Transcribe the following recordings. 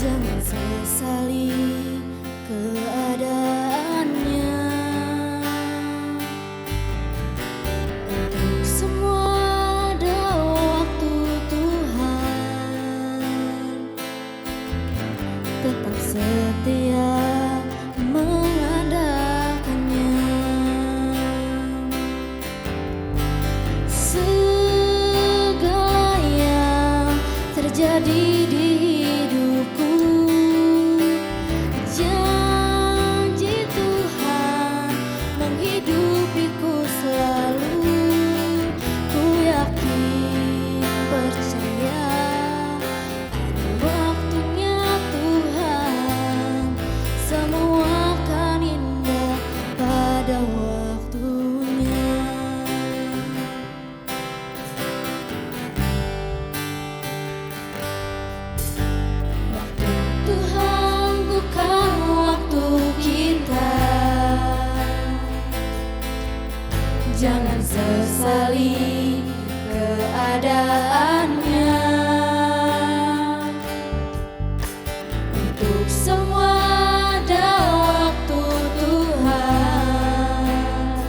Jangan sesali keadaannya. Untuk semua ada waktu Tuhan. Tetap setia mengandalkannya. Segala yang terjadi di hidupku, janji Tuhan menghidupiku selalu. Ku yakin percaya ada waktunya Tuhan, semua akan indah pada waktunya. Waktu Tuhan bukan waktu kita. Jangan sesali keadaannya. Untuk semua ada waktu Tuhan.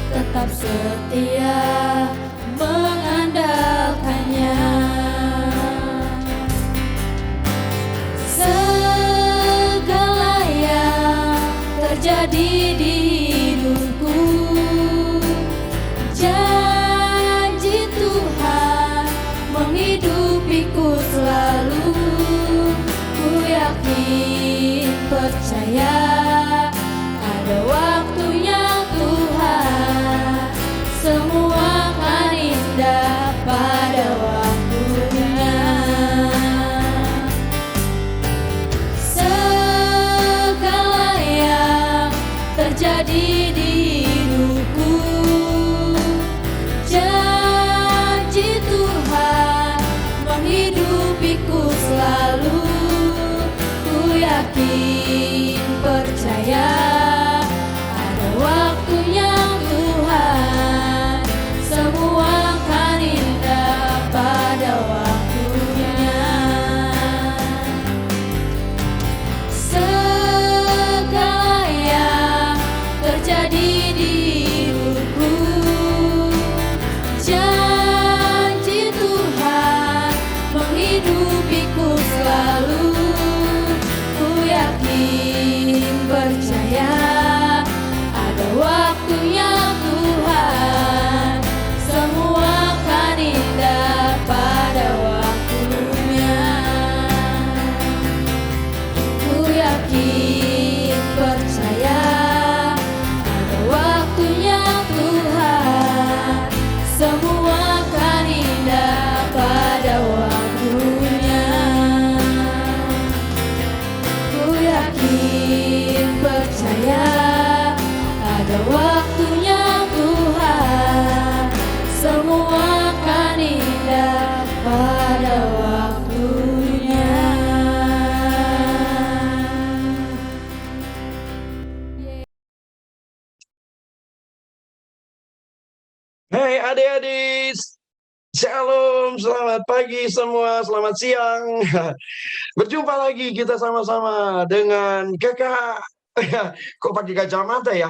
Tetap setia mengandalkannya. Segala yang terjadi di hidupku, janji Tuhan menghidupiku selalu. Ku yakin percaya ada waktunya Tuhan, semua akan indah pada waktunya. Segala yang terjadi di hidupku, janji Tuhan menghidupiku selalu. Ku yakin percaya ada waktunya Tuhan, semua akan indah pada waktunya. Segala yang terjadi di hidupku, janji Tuhan menghidupiku selalu. Ku yakin percaya ada waktunya Tuhan, semua akan indah pada waktunya. Ku yakin percaya ada waktunya Tuhan, semua akan indah pada waktunya. Ku yakin percaya ada waktunya Tuhan, semua akan indah pada waktunya. Hai adik-adik, shalom, selamat pagi semua, selamat siang. Berjumpa lagi kita sama-sama dengan kakak. Kok pakai kacamata ya?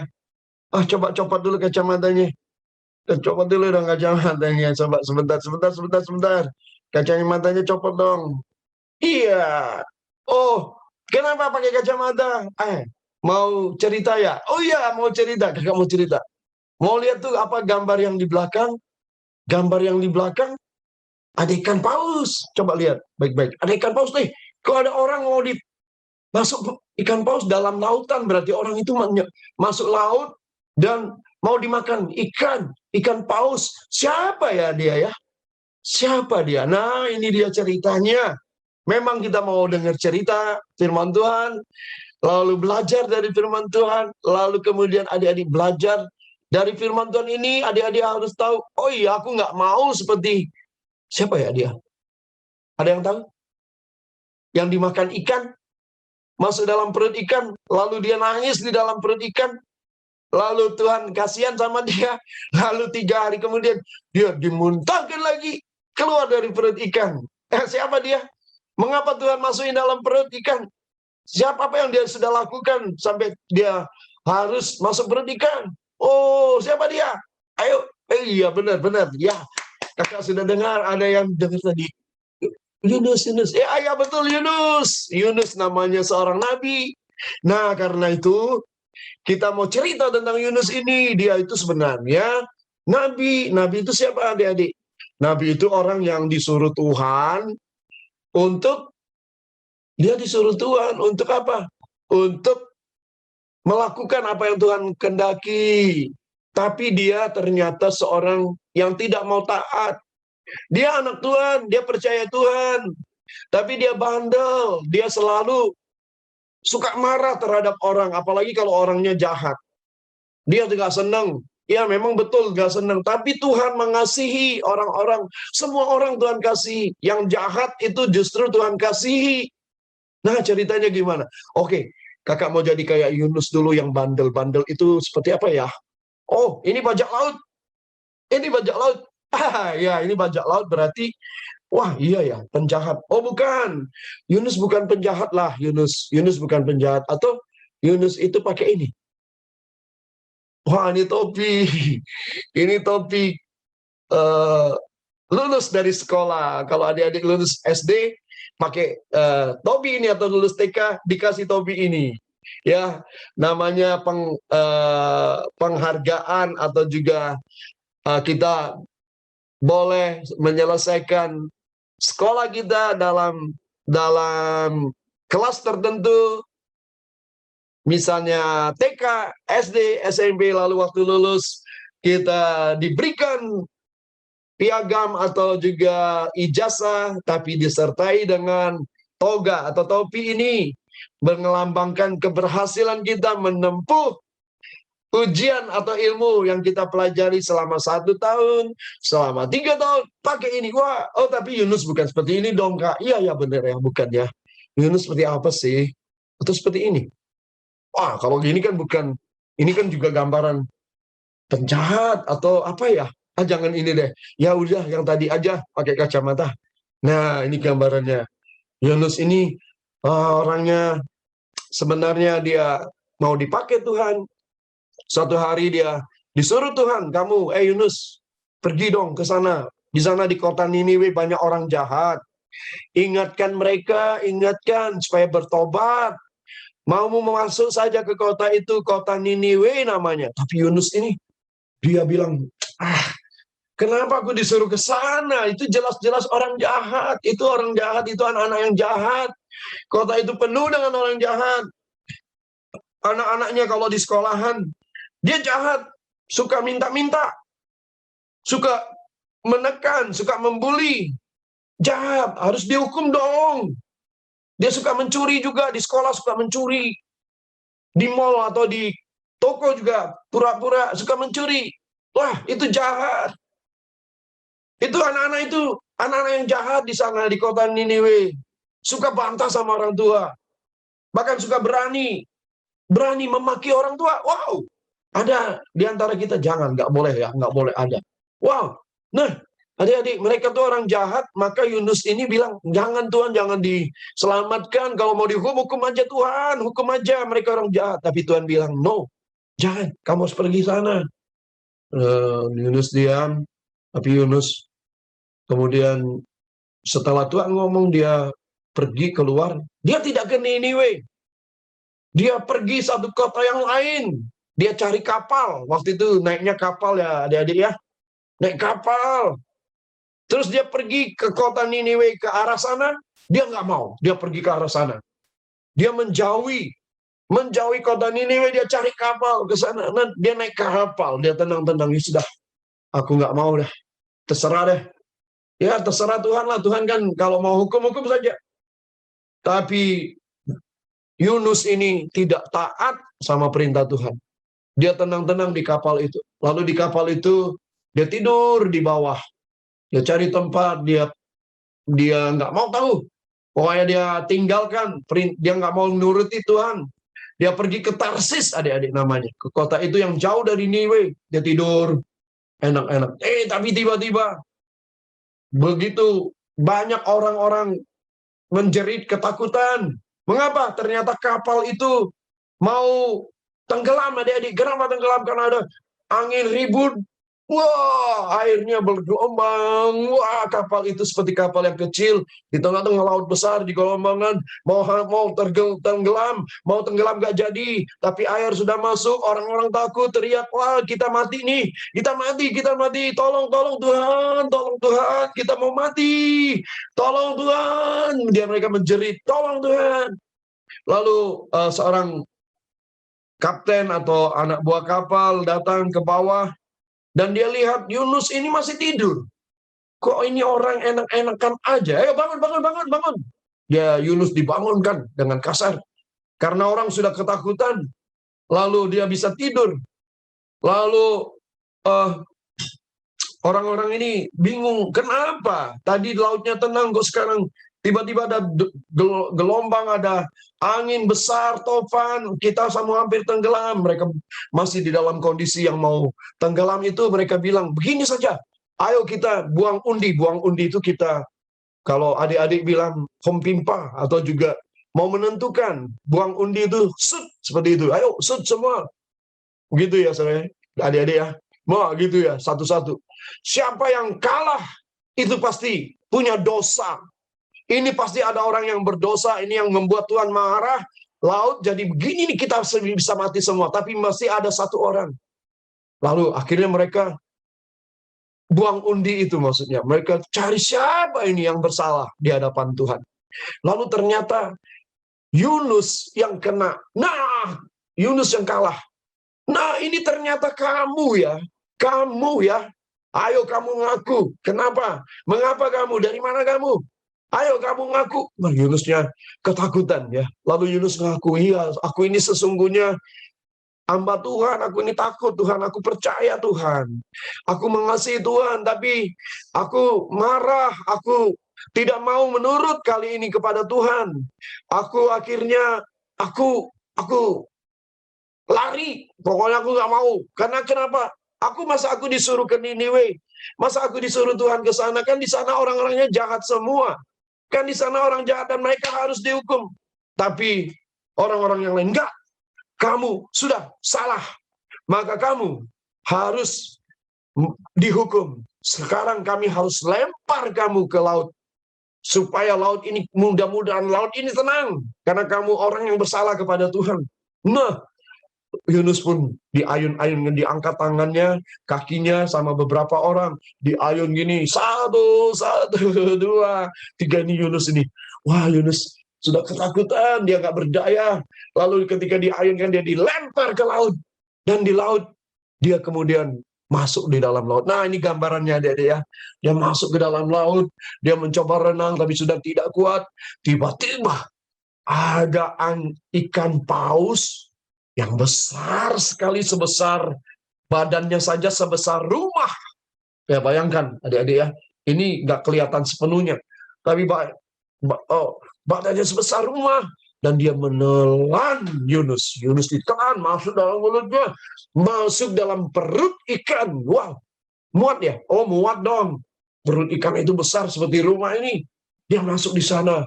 Coba copot dulu kacamatanya. Copot dulu dong kacamatanya. Coba sebentar. Kacamatanya copot dong. Iya. Oh, kenapa pakai kacamata? Mau cerita ya? Oh iya, mau cerita. Kakak mau cerita. Mau lihat tuh apa gambar yang di belakang? Gambar yang di belakang ada ikan paus. Coba lihat baik-baik. Ada ikan paus nih. Kalau ada orang mau masuk ikan paus dalam lautan, berarti orang itu masuk laut dan mau dimakan ikan paus. Siapa ya dia ya? Siapa dia? Nah, ini dia ceritanya. Memang kita mau dengar cerita firman Tuhan, lalu belajar dari firman Tuhan, lalu kemudian adik-adik belajar dari firman Tuhan ini. Adik-adik harus tahu, oh iya, aku nggak mau seperti siapa ya dia? Ada yang tahu? Yang dimakan ikan, masuk dalam perut ikan, lalu dia nangis di dalam perut ikan, lalu Tuhan kasihan sama dia, lalu 3 hari kemudian dia dimuntahkan lagi keluar dari perut ikan. Siapa dia? Mengapa Tuhan masukin dalam perut ikan? Siapa apa yang dia sudah lakukan sampai dia harus masuk perut ikan? Oh, siapa dia? Ayo, iya benar-benar. Ya, kakak sudah dengar, ada yang dengar tadi. Yunus. Ya betul Yunus. Yunus namanya seorang nabi. Nah, karena itu kita mau cerita tentang Yunus ini. Dia itu sebenarnya nabi. Nabi itu siapa adik-adik? Nabi itu orang yang disuruh Tuhan untuk, dia disuruh Tuhan untuk apa? Untuk melakukan apa yang Tuhan kehendaki. Tapi dia ternyata seorang yang tidak mau taat. Dia anak Tuhan, dia percaya Tuhan. Tapi dia bandel, dia selalu suka marah terhadap orang, apalagi kalau orangnya jahat. Dia juga senang. Ya memang betul gak senang, tapi Tuhan mengasihi orang-orang. Semua orang Tuhan kasih. Yang jahat itu justru Tuhan kasihi. Nah ceritanya gimana? Oke, kakak mau jadi kayak Yunus dulu yang bandel-bandel itu seperti apa ya? Oh, ini bajak laut. Ini bajak laut. Ah, ya ini bajak laut berarti, wah iya ya, penjahat. Oh bukan, Yunus bukan penjahat lah, Yunus bukan penjahat. Atau Yunus itu pakai ini. Wah ini topi, ini topi lulus dari sekolah. Kalau adik-adik lulus SD pakai topi ini, atau lulus TK dikasih topi ini. Ya, namanya penghargaan, atau juga kita boleh menyelesaikan sekolah kita dalam kelas tertentu. Misalnya TK, SD, SMP, lalu waktu lulus kita diberikan piagam atau juga ijazah, tapi disertai dengan toga atau topi ini, melambangkan keberhasilan kita menempuh ujian atau ilmu yang kita pelajari selama 1 tahun, selama 3 tahun, pakai ini. Wah, oh tapi Yunus bukan seperti ini dong kak. Iya benar ya, bukan ya. Yunus seperti apa sih? Atau seperti ini? Wah, kalau gini kan bukan, ini kan juga gambaran penjahat atau apa ya? Ah, jangan ini deh. Ya udah, yang tadi aja pakai kacamata. Nah, ini gambarannya. Yunus ini orangnya sebenarnya dia mau dipakai Tuhan. Suatu hari dia disuruh Tuhan, kamu, Yunus, pergi dong ke sana. Di sana di kota Niniwe banyak orang jahat. Ingatkan mereka, ingatkan supaya bertobat. Mau masuk saja ke kota itu, kota Niniwe namanya. Tapi Yunus ini, dia bilang, kenapa aku disuruh ke sana? Itu jelas-jelas orang jahat. Itu orang jahat, itu anak-anak yang jahat. Kota itu penuh dengan orang jahat. Anak-anaknya kalau di sekolahan, dia jahat. Suka minta-minta. Suka menekan, suka membuli. Jahat, harus dihukum dong. Dia suka mencuri juga, di sekolah suka mencuri. Di mall atau di toko juga pura-pura suka mencuri. Wah, itu jahat. Itu anak-anak yang jahat di sana di kota Niniwe. Suka bantah sama orang tua. Bahkan suka berani memaki orang tua. Wow, ada di antara kita, jangan, nggak boleh ya, nggak boleh ada. Wow, nah adik-adik, mereka tuh orang jahat, maka Yunus ini bilang, jangan Tuhan, jangan diselamatkan. Kalau mau dihukum, hukum aja Tuhan, hukum aja mereka orang jahat. Tapi Tuhan bilang, no, jangan, kamu harus pergi sana. Yunus diam, tapi Yunus kemudian setelah Tuhan ngomong, dia pergi keluar. Dia tidak ke Niniwe. Dia pergi satu kota yang lain. Dia cari kapal. Waktu itu naiknya kapal ya adik-adik ya. Naik kapal. Terus dia pergi ke kota Niniwe ke arah sana, dia nggak mau. Dia pergi ke arah sana. Dia menjauhi kota Niniwe, dia cari kapal ke sana. Nah, dia naik ke kapal, dia tenang-tenang, ya sudah, aku nggak mau dah, terserah deh. Ya terserah Tuhan lah, Tuhan kan kalau mau hukum saja. Tapi Yunus ini tidak taat sama perintah Tuhan. Dia tenang-tenang di kapal itu. Lalu di kapal itu dia tidur di bawah. Dia cari tempat, dia nggak mau tahu. Pokoknya dia tinggalkan, dia nggak mau nuruti Tuhan. Dia pergi ke Tarsis, adik-adik namanya. Ke kota itu yang jauh dari Niniwe. Dia tidur, enak-enak. Tapi tiba-tiba, begitu banyak orang-orang menjerit ketakutan. Mengapa? Ternyata kapal itu mau tenggelam, adik-adik. Kenapa tenggelam? Karena ada angin ribut. Wah, airnya bergelombang. Wah, kapal itu seperti kapal yang kecil di tengah-tengah laut besar, di gelombangan. Mau tenggelam, mau tenggelam gak jadi. Tapi air sudah masuk, orang-orang takut, teriak, wah kita mati nih, kita mati. Tolong Tuhan, kita mau mati. Tolong Tuhan. Mereka menjerit, tolong Tuhan. Lalu seorang kapten atau anak buah kapal datang ke bawah. Dan dia lihat Yunus ini masih tidur. Kok ini orang enak-enakan aja? Ayo bangun. Yunus dibangunkan dengan kasar. Karena orang sudah ketakutan. Lalu dia bisa tidur. Lalu orang-orang ini bingung. Kenapa? Tadi lautnya tenang, kok sekarang tiba-tiba ada gelombang, ada angin besar, topan, kita semua hampir tenggelam. Mereka masih di dalam kondisi yang mau tenggelam itu. Mereka bilang, begini saja, ayo kita buang undi. Buang undi itu kita, kalau adik-adik bilang hompimpa, atau juga mau menentukan, buang undi itu, sud, seperti itu. Ayo, sud semua. Begitu ya, saudara, adik-adik ya. Mau gitu ya, satu-satu. Siapa yang kalah, itu pasti punya dosa. Ini pasti ada orang yang berdosa, ini yang membuat Tuhan marah. Laut jadi begini nih, kita bisa mati semua. Tapi masih ada satu orang. Lalu akhirnya mereka buang undi itu, maksudnya. Mereka cari siapa ini yang bersalah di hadapan Tuhan. Lalu ternyata Yunus yang kena. Nah, Yunus yang kalah. Nah, ini ternyata kamu ya. Kamu ya. Ayo kamu ngaku. Kenapa? Mengapa kamu? Dari mana kamu? Ayo kamu ngaku. Nah, Yunusnya ketakutan ya. Lalu Yunus ngaku, iya, aku ini sesungguhnya hamba Tuhan, aku ini takut Tuhan, aku percaya Tuhan. Aku mengasihi Tuhan, tapi aku marah, aku tidak mau menurut kali ini kepada Tuhan. Aku lari. Pokoknya aku nggak mau. Karena kenapa? Masa aku disuruh ke Niniwe? Masa aku disuruh Tuhan ke sana? Kan di sana orang-orangnya jahat semua. Kan di sana orang jahat dan mereka harus dihukum. Tapi orang-orang yang lain, enggak. Kamu sudah salah. Maka kamu harus dihukum. Sekarang kami harus lempar kamu ke laut. Supaya laut ini, mudah-mudahan laut ini tenang. Karena kamu orang yang bersalah kepada Tuhan. Nah, Yunus pun diayun-ayun, diangkat tangannya, kakinya sama beberapa orang, diayun gini, 1, 2, 3, ini Yunus ini. Wah, Yunus sudah ketakutan, dia nggak berdaya. Lalu ketika diayunkan, dia dilempar ke laut. Dan di laut, dia kemudian masuk di dalam laut. Nah, ini gambarannya adik-adik ya. Dia masuk ke dalam laut, dia mencoba renang, tapi sudah tidak kuat. Tiba-tiba ada ikan paus yang besar sekali, sebesar badannya saja sebesar rumah. Ya bayangkan adik-adik ya, ini nggak kelihatan sepenuhnya, tapi badannya sebesar rumah, dan dia menelan Yunus. Yunus ditelan, masuk dalam mulutnya, masuk dalam perut ikan. Wow, muat ya? Oh muat dong. Perut ikan itu besar seperti rumah ini. Dia masuk di sana.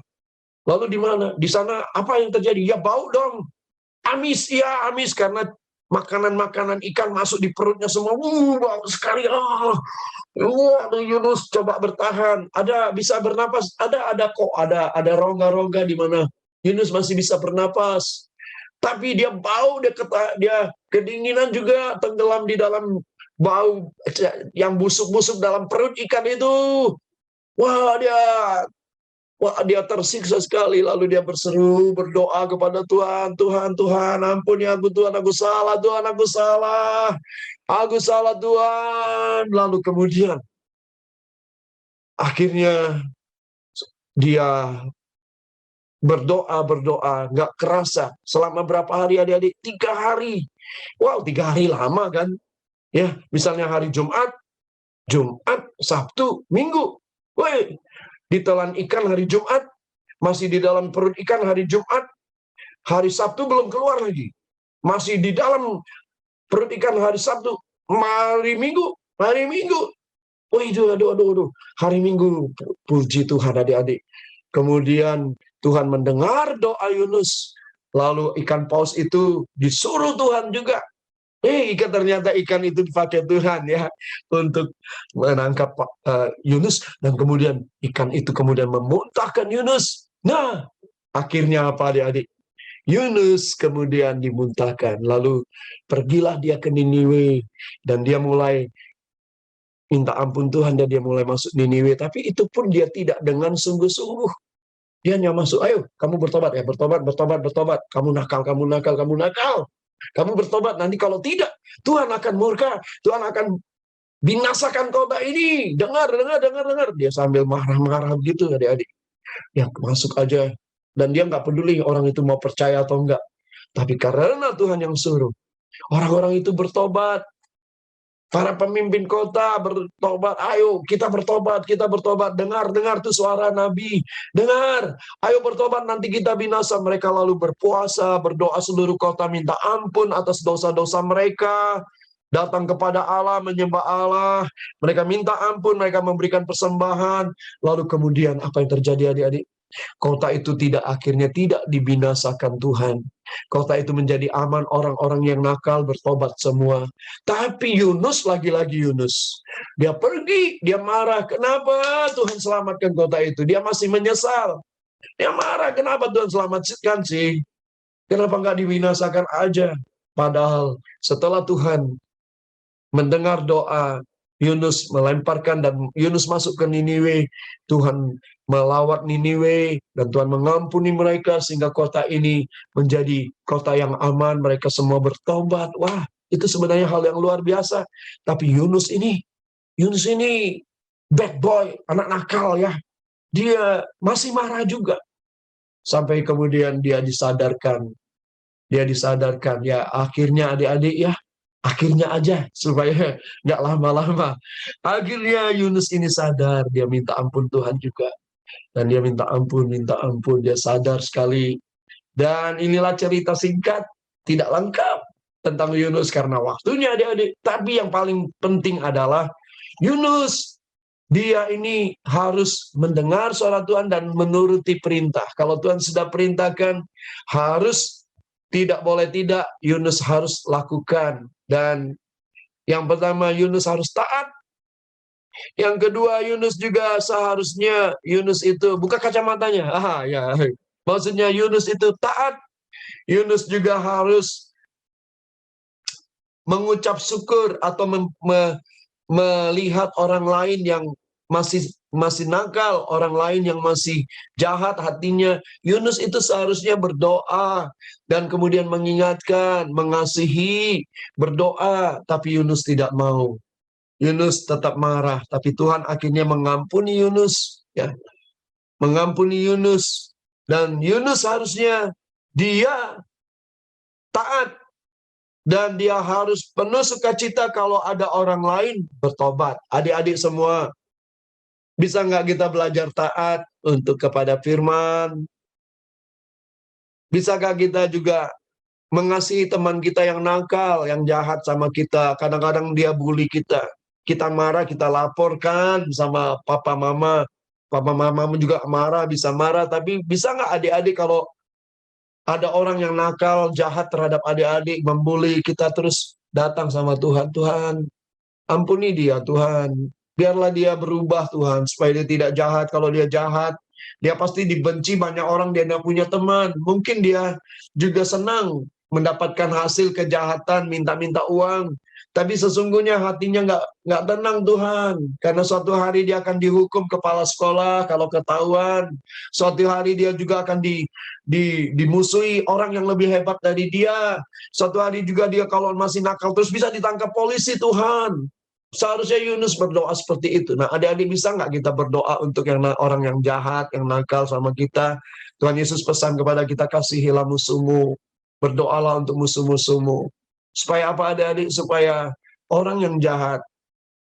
Lalu di mana? Di sana apa yang terjadi? Ya bau dong. Amis, ya amis, karena makanan-makanan ikan masuk di perutnya semua. Bau sekali. Waduh, Yunus coba bertahan. Bisa bernapas. Ada rongga-rongga di mana Yunus masih bisa bernapas. Tapi dia bau, dia kedinginan juga, tenggelam di dalam bau yang busuk-busuk dalam perut ikan itu. Wah, dia tersiksa sekali. Lalu dia berdoa kepada Tuhan. Tuhan, ampuni aku Tuhan, aku salah Tuhan, aku salah Tuhan. Lalu kemudian akhirnya dia berdoa, nggak kerasa. Selama berapa hari adik-adik? 3 hari. Wow, 3 hari lama kan? Ya, misalnya hari Jumat, Sabtu, Minggu. Woi, ditelan ikan hari Jumat, masih di dalam perut ikan hari Jumat, hari Sabtu belum keluar lagi, masih di dalam perut ikan hari Sabtu, hari Minggu, aduh, hari Minggu, puji Tuhan adik-adik, kemudian Tuhan mendengar doa Yunus. Lalu ikan paus itu disuruh Tuhan juga. Ternyata ikan itu dipakai Tuhan ya untuk menangkap Yunus, dan kemudian ikan itu kemudian memuntahkan Yunus. Nah, akhirnya apa adik-adik? Yunus kemudian dimuntahkan. Lalu pergilah dia ke Niniwe, dan dia mulai minta ampun Tuhan, dan dia mulai masuk Niniwe. Tapi itu pun dia tidak dengan sungguh-sungguh. Dia hanya masuk, ayo kamu bertobat ya, bertobat. Kamu nakal. Kamu bertobat, nanti kalau tidak, Tuhan akan murka, Tuhan akan binasakan kota ini. Dengar. Dia sambil marah-marah gitu adik-adik. Ya masuk aja. Dan dia nggak peduli orang itu mau percaya atau enggak. Tapi karena Tuhan yang suruh, orang-orang itu bertobat. Para pemimpin kota bertobat, ayo kita bertobat. Dengar tuh suara Nabi. Dengar, ayo bertobat, nanti kita binasa. Mereka lalu berpuasa, berdoa seluruh kota, minta ampun atas dosa-dosa mereka. Datang kepada Allah, menyembah Allah. Mereka minta ampun, mereka memberikan persembahan. Lalu kemudian apa yang terjadi adik-adik? Kota itu akhirnya tidak dibinasakan Tuhan. Kota itu menjadi aman, orang-orang yang nakal bertobat semua. Tapi Yunus, lagi-lagi Yunus, dia pergi, dia marah. Kenapa Tuhan selamatkan kota itu? Dia masih menyesal. Dia marah, kenapa Tuhan selamatkan sih? Kenapa nggak dibinasakan aja? Padahal setelah Tuhan mendengar doa Yunus, melemparkan, dan Yunus masuk ke Niniwe, Tuhan melawat Niniwe, dan Tuhan mengampuni mereka sehingga kota ini menjadi kota yang aman. Mereka semua bertobat. Wah, itu sebenarnya hal yang luar biasa. Tapi Yunus ini bad boy, anak nakal ya. Dia masih marah juga. Sampai kemudian dia disadarkan. Ya, akhirnya adik-adik ya, akhirnya aja, supaya nggak lama-lama. Akhirnya Yunus ini sadar, dia minta ampun Tuhan juga. Dan dia minta ampun, dia sadar sekali. Dan inilah cerita singkat, tidak lengkap tentang Yunus karena waktunya adik-adik. Tapi yang paling penting adalah Yunus, dia ini harus mendengar suara Tuhan dan menuruti perintah. Kalau Tuhan sudah perintahkan, tidak boleh tidak, Yunus harus lakukan. Dan yang pertama, Yunus harus taat. Yang kedua, Yunus juga seharusnya, Yunus itu buka kacamatanya. Ya. Maksudnya Yunus itu taat. Yunus juga harus mengucap syukur atau melihat orang lain yang masih nakal, orang lain yang masih jahat hatinya. Yunus itu seharusnya berdoa dan kemudian mengingatkan, mengasihi, berdoa. Tapi Yunus tidak mau. Yunus tetap marah, tapi Tuhan akhirnya mengampuni Yunus, ya. Mengampuni Yunus, dan Yunus harusnya dia taat, dan dia harus penuh sukacita kalau ada orang lain bertobat. Adik-adik semua, bisa nggak kita belajar taat untuk kepada firman? Bisakah kita juga mengasihi teman kita yang nakal, yang jahat sama kita? Kadang-kadang dia bully kita. Kita marah, kita laporkan sama papa mama. Papa mama juga marah, bisa marah. Tapi bisa nggak adik-adik kalau ada orang yang nakal, jahat terhadap adik-adik, membuli, kita terus datang sama Tuhan. Tuhan, ampuni dia Tuhan. Biarlah dia berubah Tuhan, supaya dia tidak jahat. Kalau dia jahat, dia pasti dibenci banyak orang, dia tidak punya teman. Mungkin dia juga senang mendapatkan hasil kejahatan, minta-minta uang. Tapi sesungguhnya hatinya nggak tenang Tuhan. Karena suatu hari dia akan dihukum kepala sekolah kalau ketahuan. Suatu hari dia juga akan dimusuhi orang yang lebih hebat dari dia. Suatu hari juga dia kalau masih nakal terus bisa ditangkap polisi Tuhan. Seharusnya Yunus berdoa seperti itu. Nah, adik-adik bisa nggak kita berdoa untuk orang yang jahat, yang nakal sama kita? Tuhan Yesus pesan kepada kita, kasihilah musuhmu. Berdoalah untuk musuh-musuhmu. Supaya apa adik-adik? Supaya orang yang jahat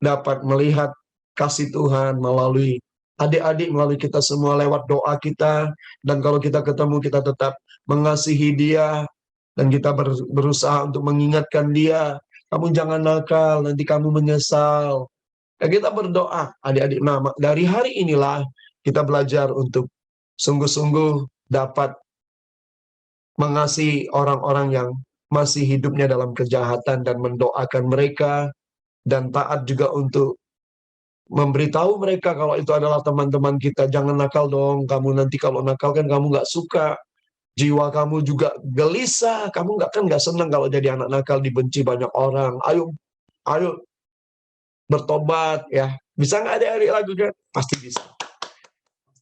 dapat melihat kasih Tuhan melalui adik-adik, melalui kita semua lewat doa kita. Dan kalau kita ketemu, kita tetap mengasihi dia. Dan kita berusaha untuk mengingatkan dia. Kamu jangan nakal, nanti kamu menyesal. Dan kita berdoa, adik-adik. Nah, dari hari inilah kita belajar untuk sungguh-sungguh dapat mengasihi orang-orang yang masih hidupnya dalam kejahatan dan mendoakan mereka, dan taat juga untuk memberitahu mereka kalau itu adalah teman-teman kita. Jangan nakal dong, kamu nanti kalau nakal kan kamu nggak suka, jiwa kamu juga gelisah, kamu nggak senang kalau jadi anak nakal, dibenci banyak orang. Ayo, ayo bertobat ya. Bisa nggak adik-adik lakukan? Pasti bisa.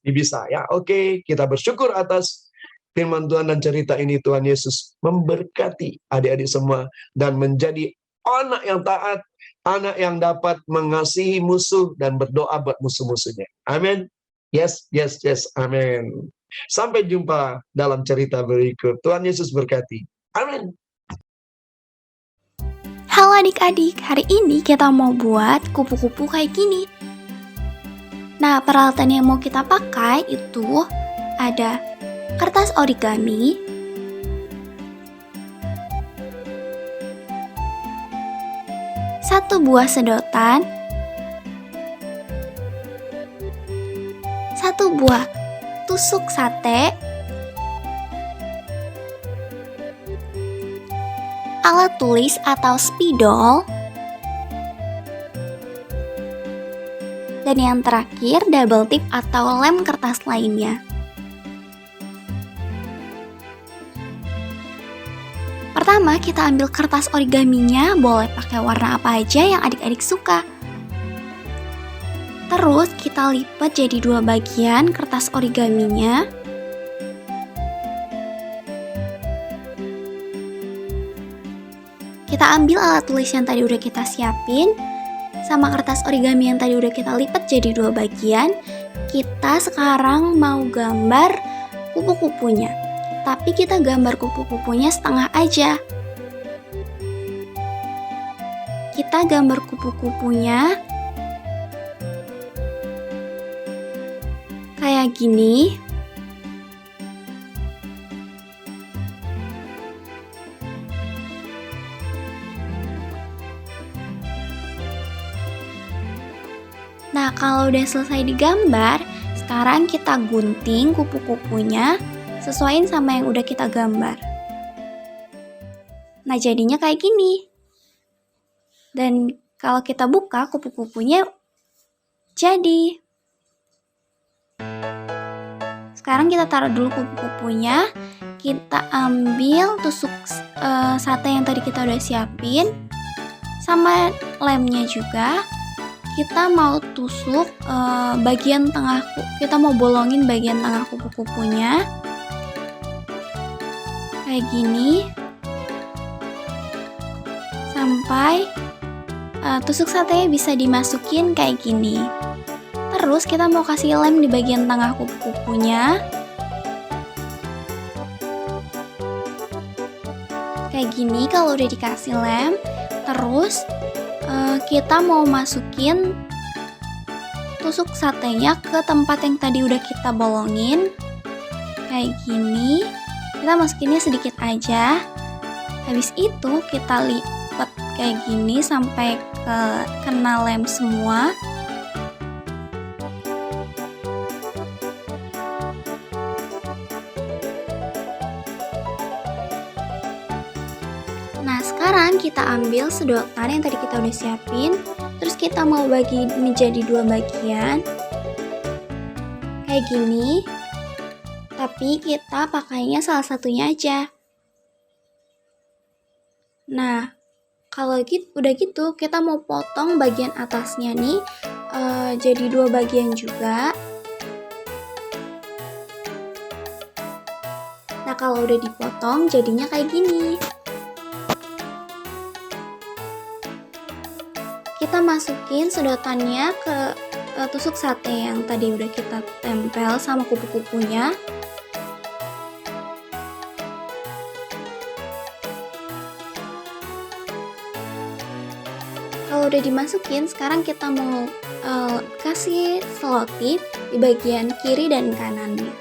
Bisa ya. Oke, kita bersyukur atas firman Tuhan dan cerita ini. Tuhan Yesus memberkati adik-adik semua dan menjadi anak yang taat, anak yang dapat mengasihi musuh dan berdoa buat musuh-musuhnya. Amin. Yes, yes, yes. Amin. Sampai jumpa dalam cerita berikut. Tuhan Yesus berkati. Amin. Halo adik-adik, hari ini kita mau buat kupu-kupu kayak gini. Nah, peralatan yang mau kita pakai itu ada kertas origami, satu buah sedotan, satu buah tusuk sate, alat tulis atau spidol, dan yang terakhir double tip atau lem kertas lainnya. Pertama, kita ambil kertas origaminya, boleh pakai warna apa aja yang adik-adik suka. Terus kita lipat jadi 2 bagian kertas origaminya. Kita ambil alat tulis yang tadi udah kita siapin, sama kertas origami yang tadi udah kita lipat jadi 2 bagian. Kita sekarang mau gambar kupu-kupunya, tapi kita gambar kupu-kupunya setengah aja. Kita gambar kupu-kupunya kayak gini. Nah, kalau udah selesai digambar, sekarang kita gunting kupu-kupunya sesuaiin sama yang udah kita gambar. Nah, jadinya kayak gini. Dan kalau kita buka, kupu-kupunya jadi. Sekarang kita taruh dulu kupu-kupunya. Kita ambil tusuk sate yang tadi kita udah siapin, sama lemnya juga. Kita mau tusuk bagian tengah, kita mau bolongin bagian tengah kupu-kupunya kayak gini sampai tusuk satenya bisa dimasukin kayak gini. Terus kita mau kasih lem di bagian tengah kupu-kupunya kayak gini. Kalau udah dikasih lem, terus kita mau masukin tusuk satenya ke tempat yang tadi udah kita bolongin kayak gini. Kita masukinnya sedikit aja. Habis itu kita lipat kayak gini sampai kena lem semua. Nah, sekarang kita ambil sedotan yang tadi kita udah siapin, terus kita mau bagi menjadi 2 bagian kayak gini, tapi kita pakainya salah satunya aja. Nah, kalau udah gitu, kita mau potong bagian atasnya nih jadi 2 bagian juga. Nah, kalau udah dipotong jadinya kayak gini. Kita masukin sedotannya ke tusuk sate yang tadi udah kita tempel sama kupu-kupunya. Kalau udah dimasukin, sekarang kita mau kasih selotip di bagian kiri dan kanannya.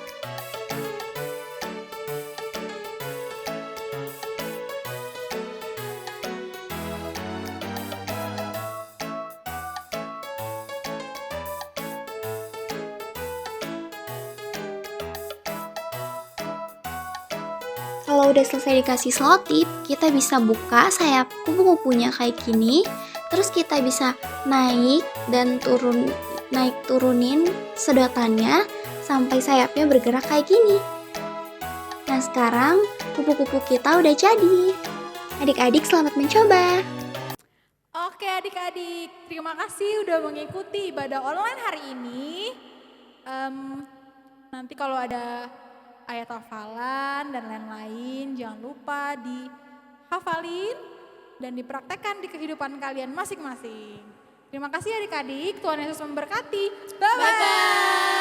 Kalau udah selesai dikasih selotip, kita bisa buka sayap kupu-kupunya kayak gini. Terus kita bisa naik turunin sedotannya sampai sayapnya bergerak kayak gini. Nah sekarang kupu-kupu kita udah jadi. Adik-adik selamat mencoba. Oke adik-adik, terima kasih udah mengikuti ibadah online hari ini. Nanti kalau ada ayat hafalan dan lain-lain, jangan lupa dihafalin dan dipraktekkan di kehidupan kalian masing-masing. Terima kasih adik-adik, Tuhan Yesus memberkati. Bye-bye.